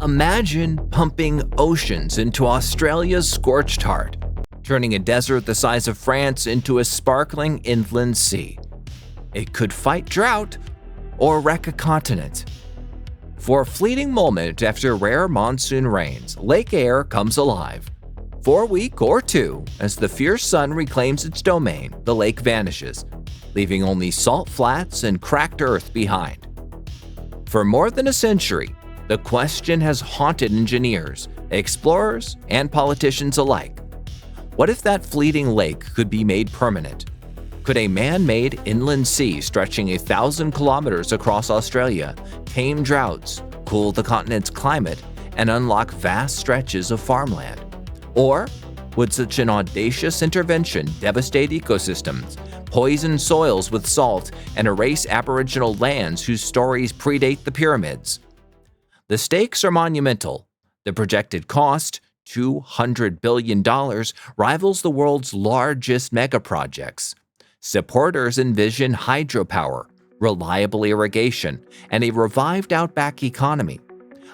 Imagine pumping oceans into Australia's scorched heart, turning a desert the size of France into a sparkling inland sea. It could fight drought or wreck a continent. For a fleeting moment after rare monsoon rains, Lake Eyre comes alive. For a week or two, as the fierce sun reclaims its domain, the lake vanishes, leaving only salt flats and cracked earth behind. For more than a century, the question has haunted engineers, explorers, and politicians alike. What if that fleeting lake could be made permanent? Could a man-made inland sea stretching 1,000 kilometers across Australia tame droughts, cool the continent's climate, and unlock vast stretches of farmland? Or would such an audacious intervention devastate ecosystems, poison soils with salt, and erase Aboriginal lands whose stories predate the pyramids? The stakes are monumental. The projected cost, $200 billion, rivals the world's largest megaprojects. Supporters envision hydropower, reliable irrigation, and a revived outback economy.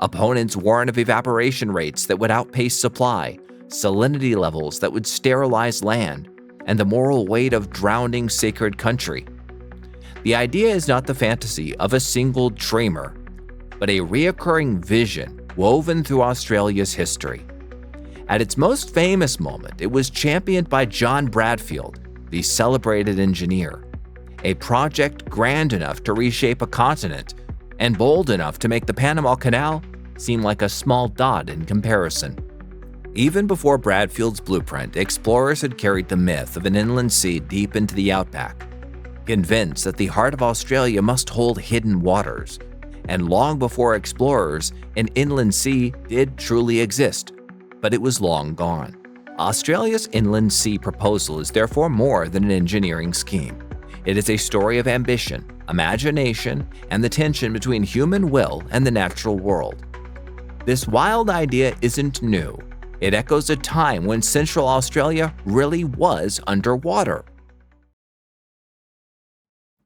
Opponents warn of evaporation rates that would outpace supply, salinity levels that would sterilize land, and the moral weight of drowning sacred country. The idea is not the fantasy of a single dreamer, but a reoccurring vision woven through Australia's history. At its most famous moment, it was championed by John Bradfield, the celebrated engineer, a project grand enough to reshape a continent and bold enough to make the Panama Canal seem like a small dot in comparison. Even before Bradfield's blueprint, explorers had carried the myth of an inland sea deep into the outback, convinced that the heart of Australia must hold hidden waters. And long before explorers, an inland sea did truly exist, but it was long gone. Australia's inland sea proposal is therefore more than an engineering scheme. It is a story of ambition, imagination, and the tension between human will and the natural world. This wild idea isn't new. It echoes a time when Central Australia really was underwater.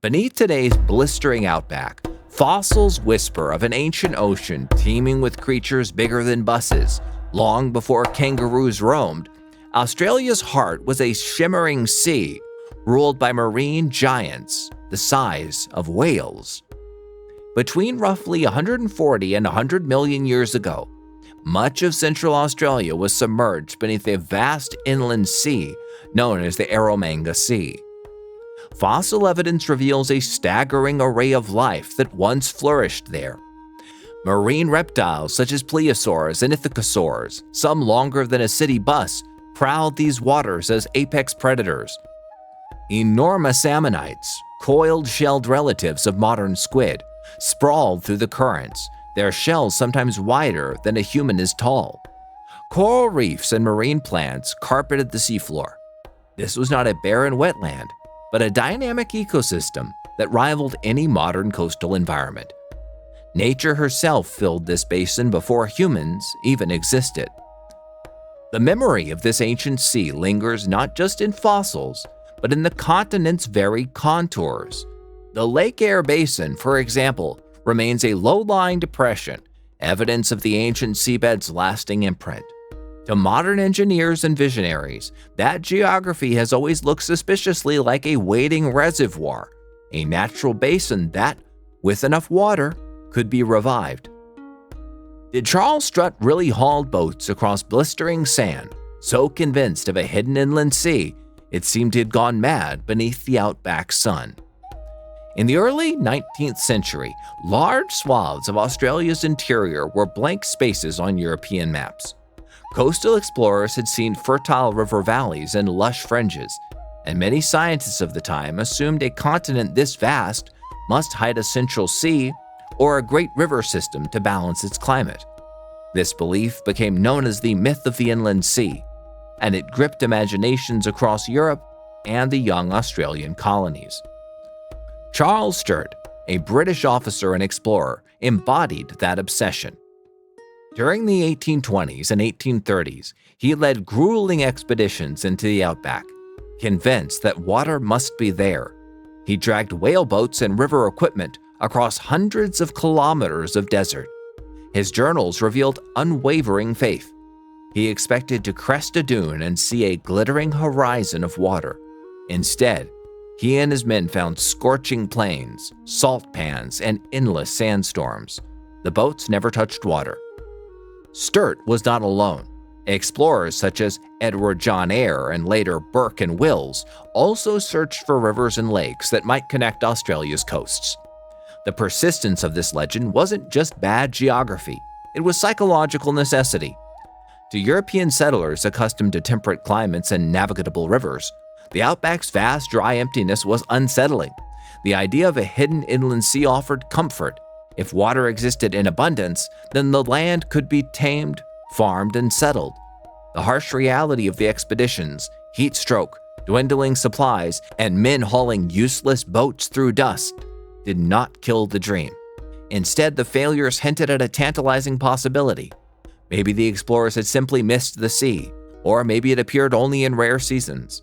Beneath today's blistering outback, fossils whisper of an ancient ocean teeming with creatures bigger than buses. Long before kangaroos roamed, Australia's heart was a shimmering sea ruled by marine giants the size of whales. Between roughly 140 and 100 million years ago, much of Central Australia was submerged beneath a vast inland sea known as the Eromanga Sea. Fossil evidence reveals a staggering array of life that once flourished there. Marine reptiles such as plesiosaurs and ichthyosaurs, some longer than a city bus, prowled these waters as apex predators. Enormous ammonites, coiled-shelled relatives of modern squid, sprawled through the currents, their shells sometimes wider than a human is tall. Coral reefs and marine plants carpeted the seafloor. This was not a barren wetland, but a dynamic ecosystem that rivaled any modern coastal environment. Nature herself filled this basin before humans even existed. The memory of this ancient sea lingers not just in fossils, but in the continent's very contours. The Lake Eyre Basin, for example, remains a low-lying depression, evidence of the ancient seabed's lasting imprint. To modern engineers and visionaries, that geography has always looked suspiciously like a waiting reservoir, a natural basin that, with enough water, could be revived. Did Charles Sturt really haul boats across blistering sand, so convinced of a hidden inland sea, it seemed he'd gone mad beneath the outback sun? In the early 19th century, large swaths of Australia's interior were blank spaces on European maps. Coastal explorers had seen fertile river valleys and lush fringes, and many scientists of the time assumed a continent this vast must hide a central sea or a great river system to balance its climate. This belief became known as the myth of the inland sea, and it gripped imaginations across Europe and the young Australian colonies. Charles Sturt, a British officer and explorer, embodied that obsession. During the 1820s and 1830s, he led grueling expeditions into the outback, convinced that water must be there. He dragged whaleboats and river equipment across hundreds of kilometers of desert. His journals revealed unwavering faith. He expected to crest a dune and see a glittering horizon of water. Instead, he and his men found scorching plains, salt pans, and endless sandstorms. The boats never touched water. Sturt was not alone. Explorers such as Edward John Eyre and later Burke and Wills also searched for rivers and lakes that might connect Australia's coasts. The persistence of this legend wasn't just bad geography, it was psychological necessity. To European settlers accustomed to temperate climates and navigable rivers, the Outback's vast dry emptiness was unsettling. The idea of a hidden inland sea offered comfort. If water existed in abundance, then the land could be tamed, farmed, and settled. The harsh reality of the expeditions, heat stroke, dwindling supplies, and men hauling useless boats through dust, did not kill the dream. Instead, the failures hinted at a tantalizing possibility. Maybe the explorers had simply missed the sea, or maybe it appeared only in rare seasons.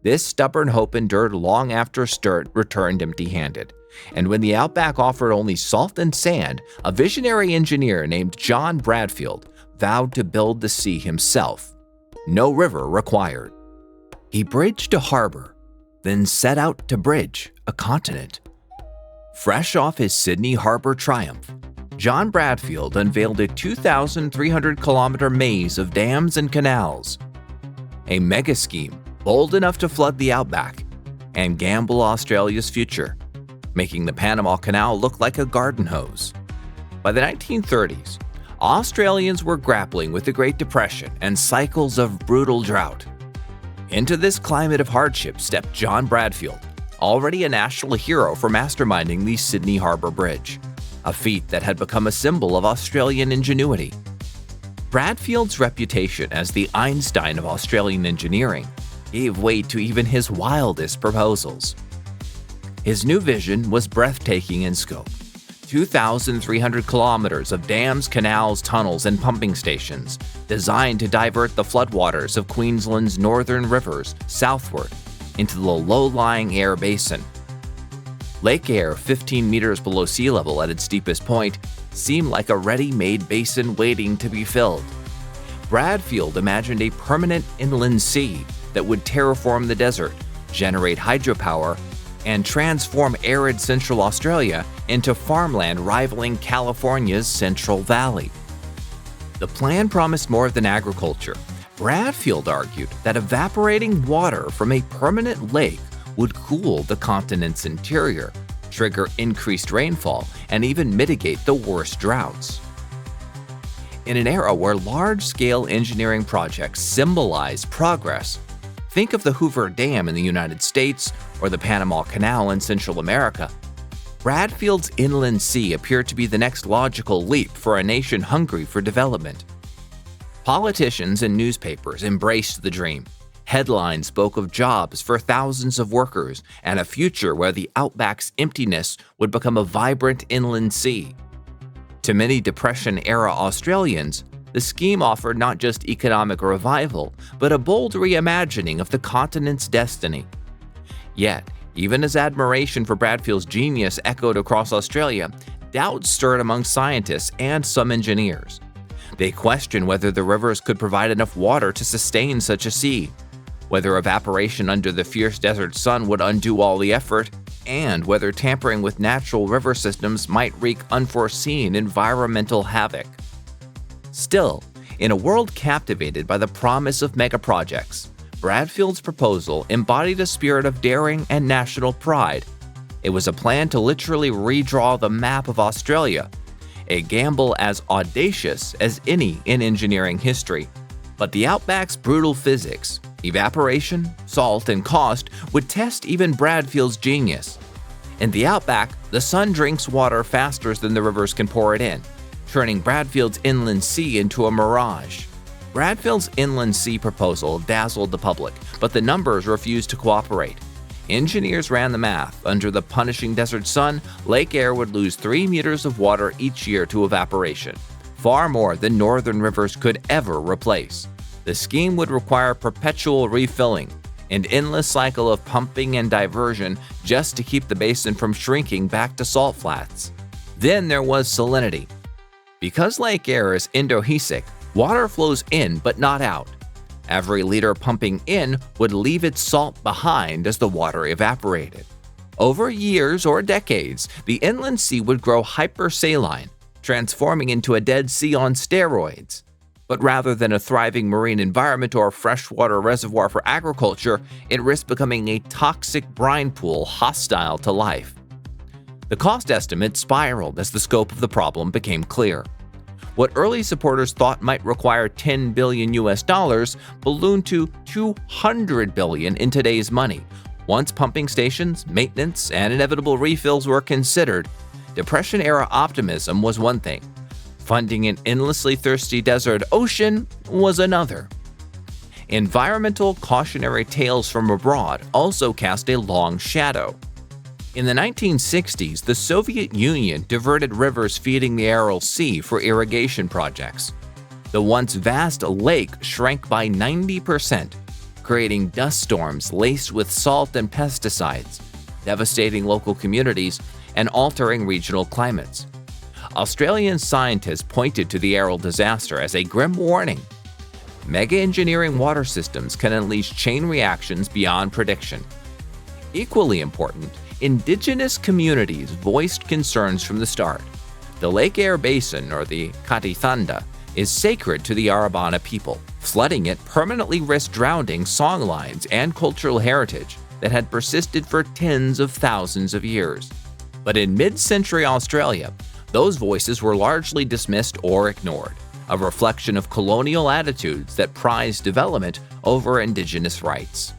This stubborn hope endured long after Sturt returned empty-handed, and when the Outback offered only salt and sand, a visionary engineer named John Bradfield vowed to build the sea himself. No river required. He bridged a harbor, then set out to bridge a continent. Fresh off his Sydney Harbor triumph, John Bradfield unveiled a 2,300-kilometer maze of dams and canals. A mega scheme bold enough to flood the Outback and gamble Australia's future, making the Panama Canal look like a garden hose. By the 1930s, Australians were grappling with the Great Depression and cycles of brutal drought. Into this climate of hardship stepped John Bradfield, already a national hero for masterminding the Sydney Harbour Bridge, a feat that had become a symbol of Australian ingenuity. Bradfield's reputation as the Einstein of Australian engineering gave weight to even his wildest proposals. His new vision was breathtaking in scope. 2,300 kilometers of dams, canals, tunnels, and pumping stations designed to divert the floodwaters of Queensland's northern rivers southward into the low-lying Eyre Basin. Lake Eyre, 15 meters below sea level at its deepest point, seemed like a ready-made basin waiting to be filled. Bradfield imagined a permanent inland sea that would terraform the desert, generate hydropower, and transform arid Central Australia into farmland rivaling California's Central Valley. The plan promised more than agriculture. Bradfield argued that evaporating water from a permanent lake would cool the continent's interior, trigger increased rainfall, and even mitigate the worst droughts. In an era where large-scale engineering projects symbolize progress, think of the Hoover Dam in the United States or the Panama Canal in Central America. Bradfield's inland sea appeared to be the next logical leap for a nation hungry for development. Politicians and newspapers embraced the dream. Headlines spoke of jobs for thousands of workers and a future where the Outback's emptiness would become a vibrant inland sea. To many Depression-era Australians, the scheme offered not just economic revival, but a bold reimagining of the continent's destiny. Yet, even as admiration for Bradfield's genius echoed across Australia, doubts stirred among scientists and some engineers. They questioned whether the rivers could provide enough water to sustain such a sea, whether evaporation under the fierce desert sun would undo all the effort, and whether tampering with natural river systems might wreak unforeseen environmental havoc. Still, in a world captivated by the promise of megaprojects, Bradfield's proposal embodied a spirit of daring and national pride. It was a plan to literally redraw the map of Australia, a gamble as audacious as any in engineering history. But the Outback's brutal physics, evaporation, salt, and cost would test even Bradfield's genius. In the Outback, the sun drinks water faster than the rivers can pour it in, turning Bradfield's inland sea into a mirage. Bradfield's inland sea proposal dazzled the public, but the numbers refused to cooperate. Engineers ran the math. Under the punishing desert sun, Lake Eyre would lose 3 meters of water each year to evaporation, far more than northern rivers could ever replace. The scheme would require perpetual refilling, an endless cycle of pumping and diversion just to keep the basin from shrinking back to salt flats. Then there was salinity. Because Lake Eyre is endorheic, water flows in but not out. Every liter pumping in would leave its salt behind as the water evaporated. Over years or decades, the inland sea would grow hypersaline, transforming into a Dead Sea on steroids. But rather than a thriving marine environment or freshwater reservoir for agriculture, it risked becoming a toxic brine pool hostile to life. The cost estimate spiraled as the scope of the problem became clear. What early supporters thought might require $10 billion ballooned to $200 billion in today's money. Once pumping stations, maintenance, and inevitable refills were considered, Depression-era optimism was one thing. Funding an endlessly thirsty desert ocean was another. Environmental cautionary tales from abroad also cast a long shadow. In the 1960s, the Soviet Union diverted rivers feeding the Aral Sea for irrigation projects. The once vast lake shrank by 90%, creating dust storms laced with salt and pesticides, devastating local communities and altering regional climates. Australian scientists pointed to the Aral disaster as a grim warning. Mega-engineering water systems can unleash chain reactions beyond prediction. Equally important, indigenous communities voiced concerns from the start. The Lake Eyre Basin, or the Katithanda, is sacred to the Arabana people. Flooding it permanently risked drowning songlines and cultural heritage that had persisted for tens of thousands of years. But in mid-century Australia, those voices were largely dismissed or ignored, a reflection of colonial attitudes that prized development over indigenous rights.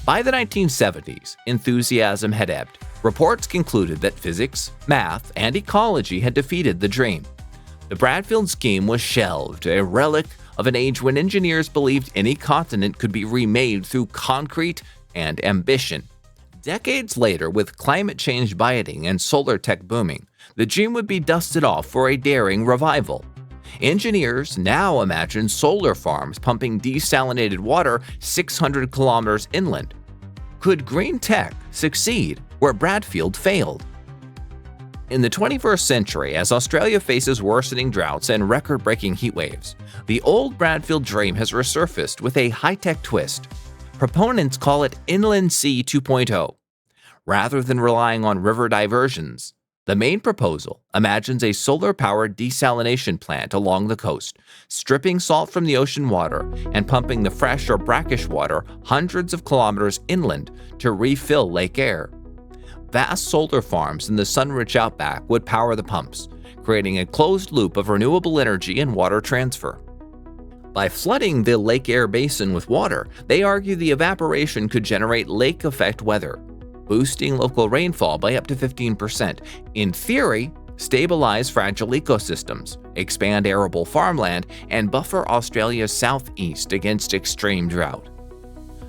By the 1970s, enthusiasm had ebbed. Reports concluded that physics, math, and ecology had defeated the dream. The Bradfield Scheme was shelved, a relic of an age when engineers believed any continent could be remade through concrete and ambition. Decades later, with climate change biting and solar tech booming, the dream would be dusted off for a daring revival. Engineers now imagine solar farms pumping desalinated water 600 kilometers inland. Could green tech succeed where Bradfield failed? In the 21st century, as Australia faces worsening droughts and record-breaking heat waves, the old Bradfield dream has resurfaced with a high-tech twist. Proponents call it Inland Sea 2.0. Rather than relying on river diversions, the main proposal imagines a solar-powered desalination plant along the coast, stripping salt from the ocean water and pumping the fresh or brackish water hundreds of kilometers inland to refill Lake Eyre. Vast solar farms in the sun-rich Outback would power the pumps, creating a closed loop of renewable energy and water transfer. By flooding the Lake Eyre Basin with water, they argue the evaporation could generate lake-effect weather, boosting local rainfall by up to 15%. In theory, stabilize fragile ecosystems, expand arable farmland, and buffer Australia's southeast against extreme drought.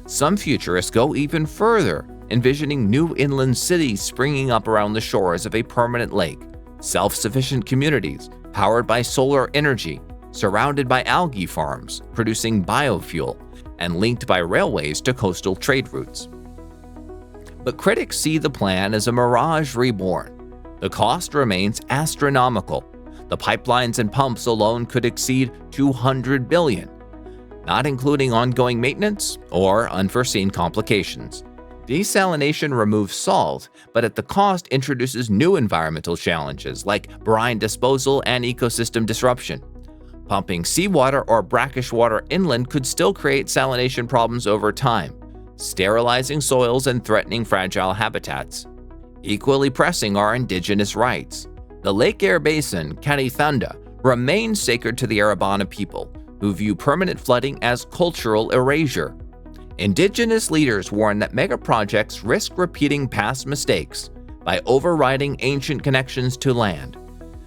Some futurists go even further, envisioning new inland cities springing up around the shores of a permanent lake, self-sufficient communities powered by solar energy, surrounded by algae farms producing biofuel, and linked by railways to coastal trade routes. But critics see the plan as a mirage reborn. The cost remains astronomical. The pipelines and pumps alone could exceed $200 billion, not including ongoing maintenance or unforeseen complications. Desalination removes salt, but at the cost introduces new environmental challenges like brine disposal and ecosystem disruption. Pumping seawater or brackish water inland could still create salination problems over time, sterilizing soils and threatening fragile habitats. Equally pressing are indigenous rights. The Lake Eyre Basin, Katithanda, remains sacred to the Arabana people, who view permanent flooding as cultural erasure. Indigenous leaders warn that megaprojects risk repeating past mistakes by overriding ancient connections to land.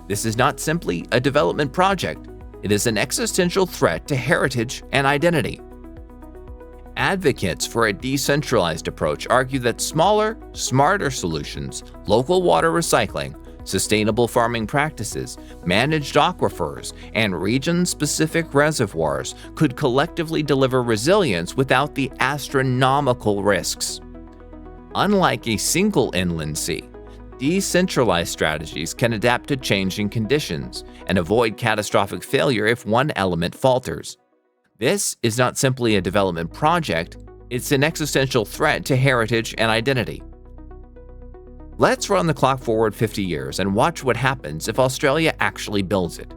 This is not simply a development project, it is an existential threat to heritage and identity. Advocates for a decentralized approach argue that smaller, smarter solutions, local water recycling, sustainable farming practices, managed aquifers, and region-specific reservoirs could collectively deliver resilience without the astronomical risks. Unlike a single inland sea, Decentralized strategies can adapt to changing conditions and avoid catastrophic failure if one element falters. This is not simply a development project, it's an existential threat to heritage and identity. Let's run the clock forward 50 years and watch what happens if Australia actually builds it.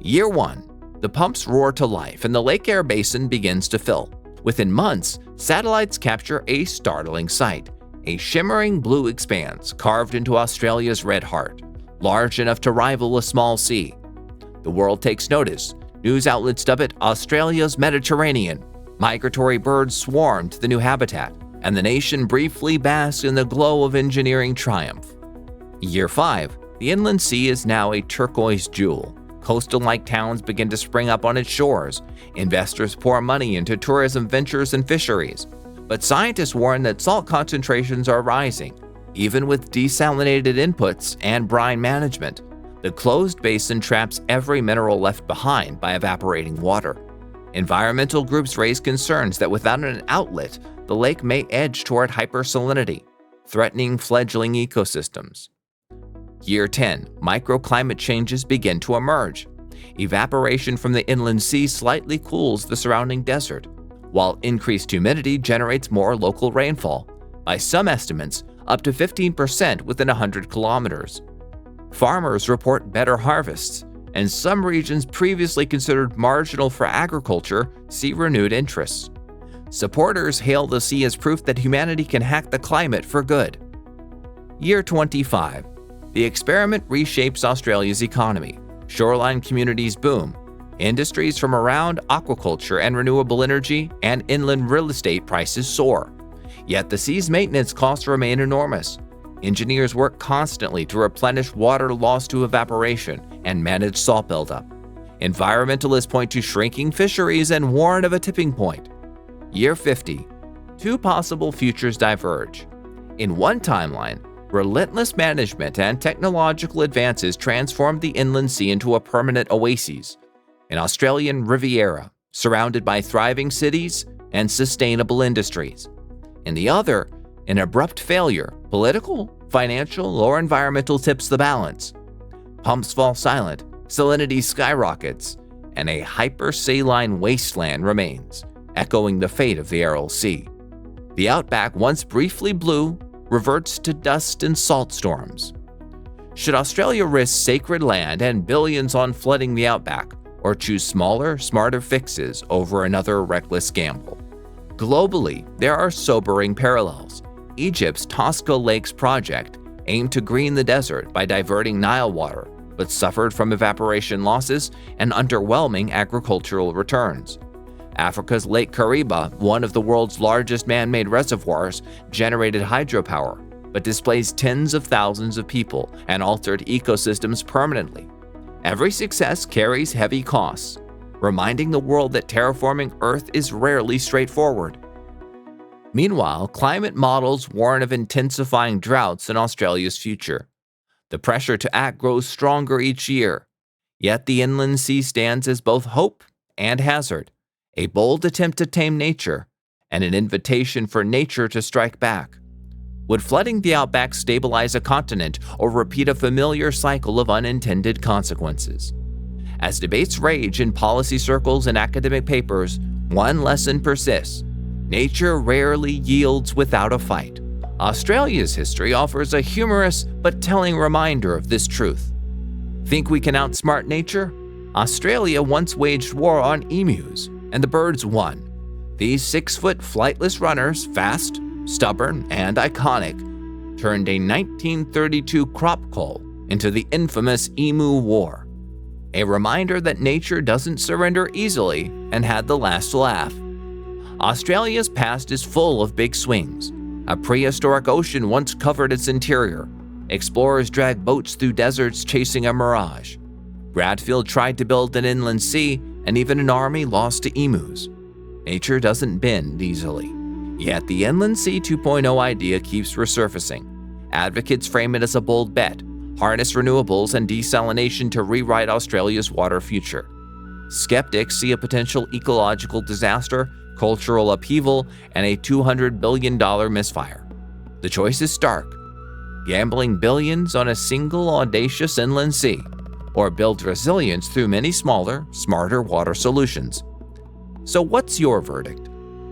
Year 1. The pumps roar to life and the Lake Eyre basin begins to fill. Within months, satellites capture a startling sight. A shimmering blue expanse carved into Australia's red heart, large enough to rival a small sea. The world takes notice. News outlets dub it Australia's Mediterranean. Migratory birds swarm to the new habitat, and the nation briefly basks in the glow of engineering triumph. Year 5. The inland sea is now a turquoise jewel. Coastal-like towns begin to spring up on its shores. Investors pour money into tourism ventures and fisheries. But scientists warn that salt concentrations are rising. Even with desalinated inputs and brine management, the closed basin traps every mineral left behind by evaporating water. Environmental groups raise concerns that without an outlet, the lake may edge toward hypersalinity, threatening fledgling ecosystems. Year 10. Microclimate changes begin to emerge. Evaporation from the inland sea slightly cools the surrounding desert, while increased humidity generates more local rainfall, by some estimates up to 15% within 100 kilometers. Farmers report better harvests, and some regions previously considered marginal for agriculture see renewed interest. Supporters hail the sea as proof that humanity can hack the climate for good. Year 25. The experiment reshapes Australia's economy. Shoreline communities boom. Industries from around aquaculture and renewable energy and inland real estate prices soar. Yet the sea's maintenance costs remain enormous. Engineers work constantly to replenish water lost to evaporation and manage salt buildup. Environmentalists point to shrinking fisheries and warn of a tipping point. Year 50. Two possible futures diverge. In one timeline, relentless management and technological advances transformed the inland sea into a permanent oasis, an Australian Riviera surrounded by thriving cities and sustainable industries. In the other, an abrupt failure, political, financial, or environmental tips the balance. Pumps fall silent, salinity skyrockets, and a hypersaline wasteland remains, echoing the fate of the Aral Sea. The Outback, once briefly blue, reverts to dust and salt storms. Should Australia risk sacred land and billions on flooding the Outback, or choose smaller, smarter fixes over another reckless gamble? Globally, there are sobering parallels. Egypt's Tosca Lakes project aimed to green the desert by diverting Nile water, but suffered from evaporation losses and underwhelming agricultural returns. Africa's Lake Kariba, one of the world's largest man-made reservoirs, generated hydropower, but displaced tens of thousands of people and altered ecosystems permanently. Every success carries heavy costs, reminding the world that terraforming Earth is rarely straightforward. Meanwhile, climate models warn of intensifying droughts in Australia's future. The pressure to act grows stronger each year, yet the inland sea stands as both hope and hazard, a bold attempt to tame nature and an invitation for nature to strike back. Would flooding the Outback stabilize a continent or repeat a familiar cycle of unintended consequences? As debates rage in policy circles and academic papers, one lesson persists: nature rarely yields without a fight. Australia's history offers a humorous but telling reminder of this truth. Think we can outsmart nature? Australia once waged war on emus, and the birds won. These 6-foot flightless runners, fast, stubborn, and iconic, turned a 1932 crop cull into the infamous Emu War. A reminder that nature doesn't surrender easily and had the last laugh. Australia's past is full of big swings. A prehistoric ocean once covered its interior. Explorers dragged boats through deserts chasing a mirage. Bradfield tried to build an inland sea, and even an army lost to emus. Nature doesn't bend easily. Yet the Inland Sea 2.0 idea keeps resurfacing. Advocates frame it as a bold bet: harness renewables and desalination to rewrite Australia's water future. Skeptics see a potential ecological disaster, cultural upheaval, and a $200 billion misfire. The choice is stark: gambling billions on a single audacious inland sea, or build resilience through many smaller, smarter water solutions. So what's your verdict?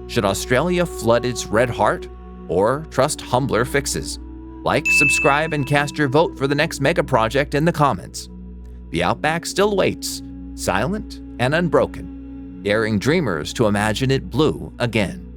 Should Australia flood its red heart, or trust humbler fixes? Like, subscribe, and cast your vote for the next MegaProject in the comments. The Outback still waits, silent and unbroken, daring dreamers to imagine it blue again.